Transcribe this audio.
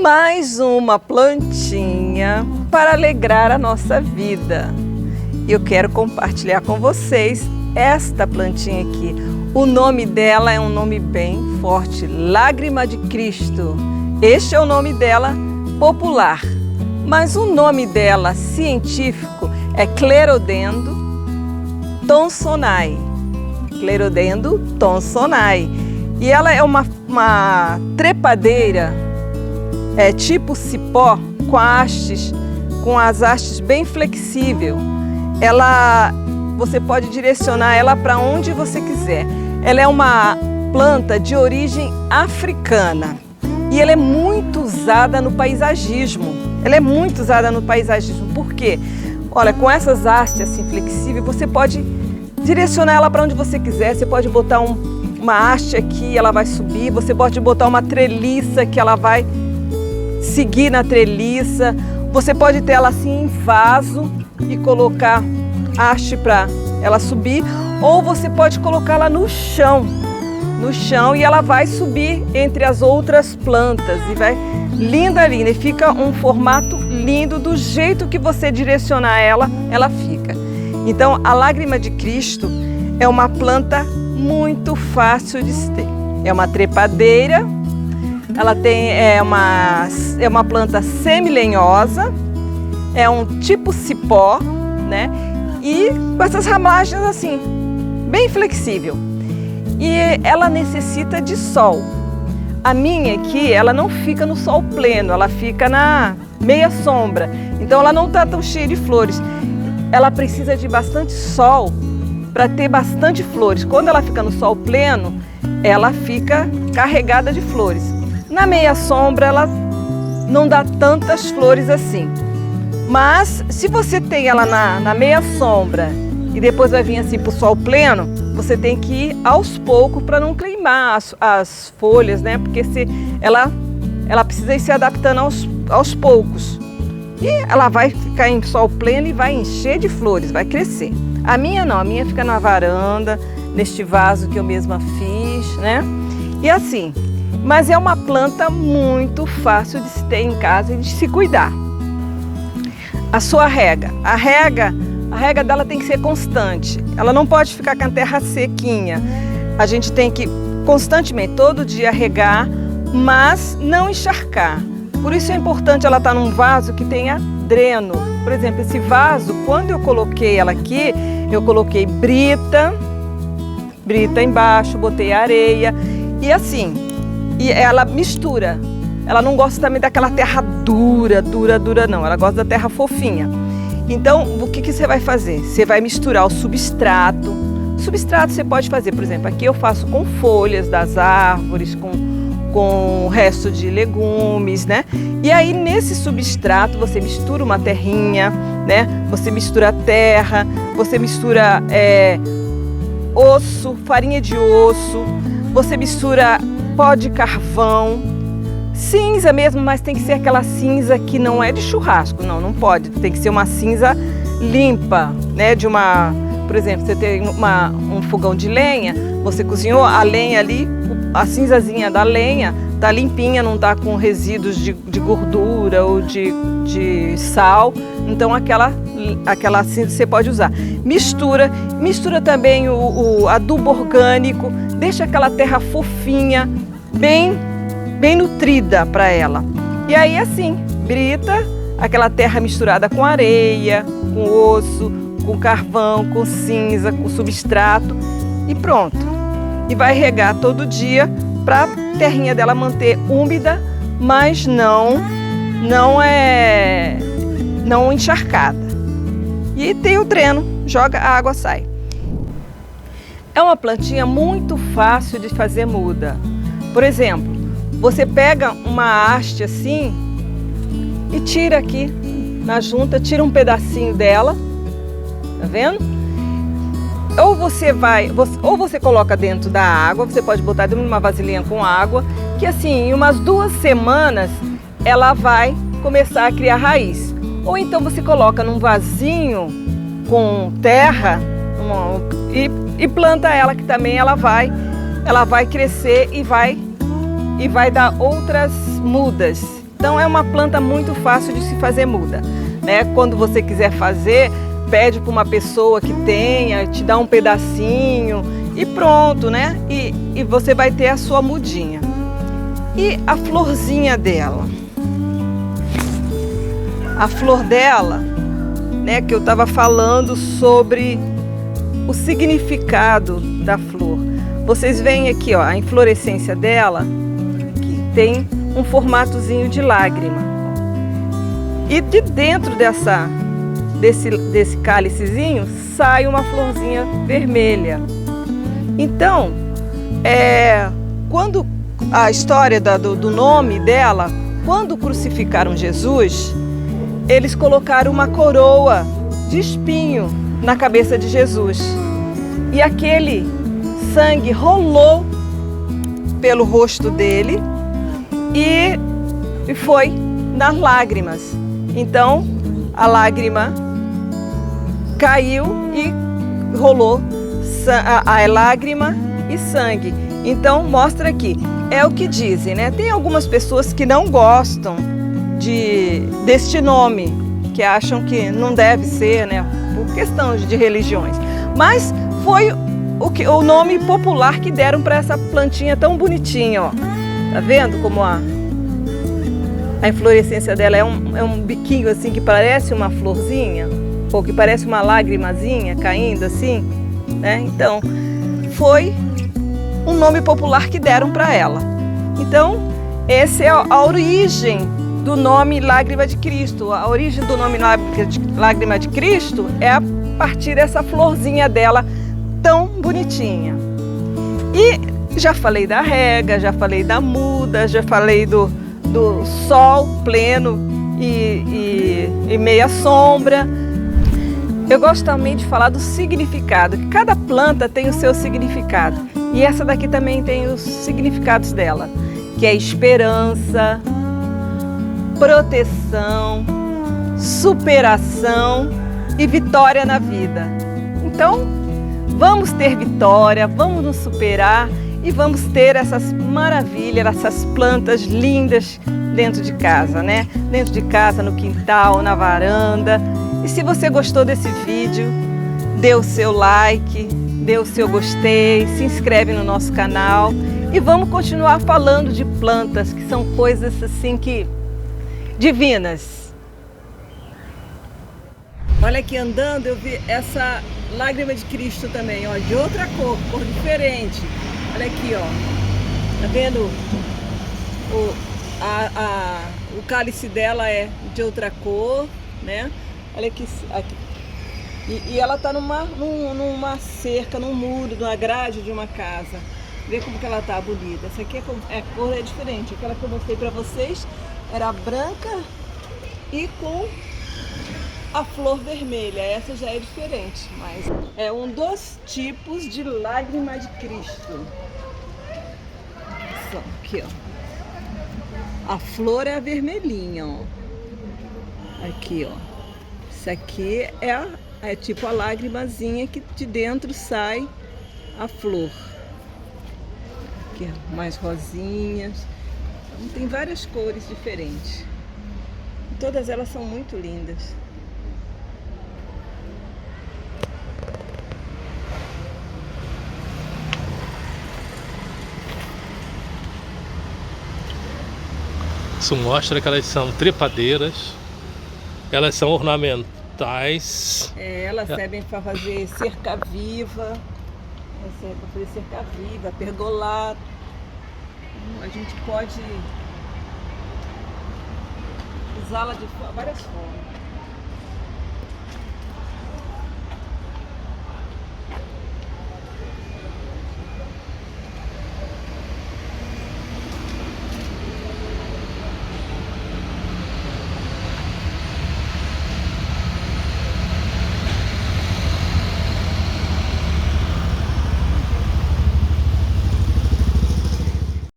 Mais uma plantinha para alegrar a nossa vida. Eu quero compartilhar com vocês esta plantinha aqui. O nome dela é um nome bem forte, Lágrima de Cristo. Este é o nome dela popular, mas o nome dela científico é Clerodendro thomsonii. Clerodendro thomsonii. E ela é uma trepadeira, tipo cipó, com as hastes bem flexível. Você pode direcionar ela para onde você quiser. Ela é uma planta de origem africana e ela é muito usada no paisagismo. Por quê? Olha, com essas hastes assim flexíveis, você pode direcionar ela para onde você quiser. Você pode botar uma haste aqui, ela vai subir. Você pode botar uma treliça que ela vai seguir na treliça. Você pode ter ela assim em vaso e colocar haste para ela subir, ou você pode colocá-la no chão e ela vai subir entre as outras plantas e vai linda, e fica um formato lindo. Do jeito que você direcionar ela fica. Então a Lágrima de Cristo é uma planta muito fácil de se ter. É uma trepadeira, ela é uma planta semi-lenhosa, é um tipo cipó, né? E com essas ramagens assim, bem flexível. E ela necessita de sol. A minha aqui, ela não fica no sol pleno, ela fica na meia sombra. Então ela não está tão cheia de flores. Ela precisa de bastante sol para ter bastante flores. Quando ela fica no sol pleno, ela fica carregada de flores. Na meia sombra, ela não dá tantas flores assim. Mas se você tem ela na meia sombra e depois vai vir assim para o sol pleno, você tem que ir aos poucos para não queimar as folhas, né? Porque ela precisa ir se adaptando aos poucos. E ela vai ficar em sol pleno e vai encher de flores, vai crescer. A minha não, a minha fica na varanda, neste vaso que eu mesma fiz, né? E assim, mas é uma planta muito fácil de se ter em casa e de se cuidar. A sua rega. A rega dela tem que ser constante. Ela não pode ficar com a terra sequinha. A gente tem que constantemente, todo dia regar, mas não encharcar. Por isso é importante ela estar num vaso que tenha dreno. Por exemplo, esse vaso, quando eu coloquei ela aqui, eu coloquei brita embaixo, botei areia e assim, e ela mistura. Ela não gosta também daquela terra dura não, ela gosta da terra fofinha. Então, o que você vai fazer? Você vai misturar o substrato. Substrato você pode fazer, por exemplo, aqui eu faço com folhas das árvores, com o resto de legumes, né? E aí, nesse substrato, você mistura uma terrinha, né? Você mistura terra, você mistura osso, farinha de osso, você mistura pó de carvão, cinza mesmo, mas tem que ser aquela cinza que não é de churrasco, não pode. Tem que ser uma cinza limpa, né? Por exemplo, você tem um fogão de lenha, você cozinhou a lenha ali, a cinzazinha da lenha tá limpinha, não tá com resíduos de gordura ou de sal. Então aquela cinza você pode usar. Mistura também o adubo orgânico, deixa aquela terra fofinha, bem nutrida para ela. E aí assim, brita, aquela terra misturada com areia, com osso, com carvão, com cinza, com substrato e pronto. E vai regar todo dia para a terrinha dela manter úmida, mas não encharcada. E tem o dreno, joga, a água sai. É uma plantinha muito fácil de fazer muda. Por exemplo, você pega uma haste assim e tira aqui na junta, tira um pedacinho dela, tá vendo? Ou você coloca dentro da água, você pode botar dentro de uma vasilhinha com água, que assim, em umas 2 semanas ela vai começar a criar raiz. Ou então você coloca num vasinho com terra e planta ela, que também ela vai crescer e vai dar outras mudas. Então é uma planta muito fácil de se fazer muda, né? Quando você quiser fazer, pede para uma pessoa que tenha, te dá um pedacinho e pronto, né? E você vai ter a sua mudinha. E a florzinha dela? A flor dela, né, que eu estava falando sobre o significado da flor. Vocês veem aqui, ó, a inflorescência dela, que tem um formatozinho de lágrima. E de dentro desse cálicezinho sai uma florzinha vermelha. Então, quando a história do nome dela, quando crucificaram Jesus, eles colocaram uma coroa de espinho na cabeça de Jesus. E aquele sangue rolou pelo rosto dele e foi nas lágrimas. Então, a lágrima caiu e rolou a lágrima e sangue. Então, mostra aqui. É o que dizem, né? Tem algumas pessoas que não gostam deste nome, que acham que não deve ser, né? Por questão de religiões. Mas foi o nome popular que deram para essa plantinha tão bonitinha, ó. Tá vendo como a inflorescência dela é um biquinho assim que parece uma florzinha, ou que parece uma lágrimazinha caindo assim, né? Então, foi um nome popular que deram para ela. Então, essa é a origem do nome Lágrima de Cristo. A origem do nome Lágrima de Cristo é a partir dessa florzinha dela tão bonitinha. E já falei da rega, já falei da muda, já falei do sol pleno e meia sombra. Eu gosto também de falar do significado, que cada planta tem o seu significado. E essa daqui também tem os significados dela, que é esperança, proteção, superação e vitória na vida. Então, vamos ter vitória, vamos nos superar e vamos ter essas maravilhas, essas plantas lindas dentro de casa, né? Dentro de casa, no quintal, na varanda. E se você gostou desse vídeo, dê o seu like, dê o seu gostei, se inscreve no nosso canal e vamos continuar falando de plantas, que são coisas assim que divinas. Olha aqui andando, eu vi essa lágrima de Cristo também, ó, de outra cor diferente. Olha aqui, ó, tá vendo? O cálice dela é de outra cor, né? Olha aqui. E ela tá numa cerca, num muro, numa grade de uma casa. Vê como que ela tá bonita. Essa aqui a cor é diferente. Aquela que eu mostrei pra vocês era branca e com a flor vermelha. Essa já é diferente, mas é um dos tipos de lágrima de Cristo. Aqui, ó. A flor é a vermelhinha, ó. Aqui, ó. Isso aqui é tipo a lágrimazinha que de dentro sai a flor. Aqui, ó, mais rosinhas. Então, tem várias cores diferentes. Todas elas são muito lindas. Isso mostra que elas são trepadeiras, elas são ornamentais. Elas servem para fazer cerca-viva, pergolado. A gente pode usá-la de várias formas.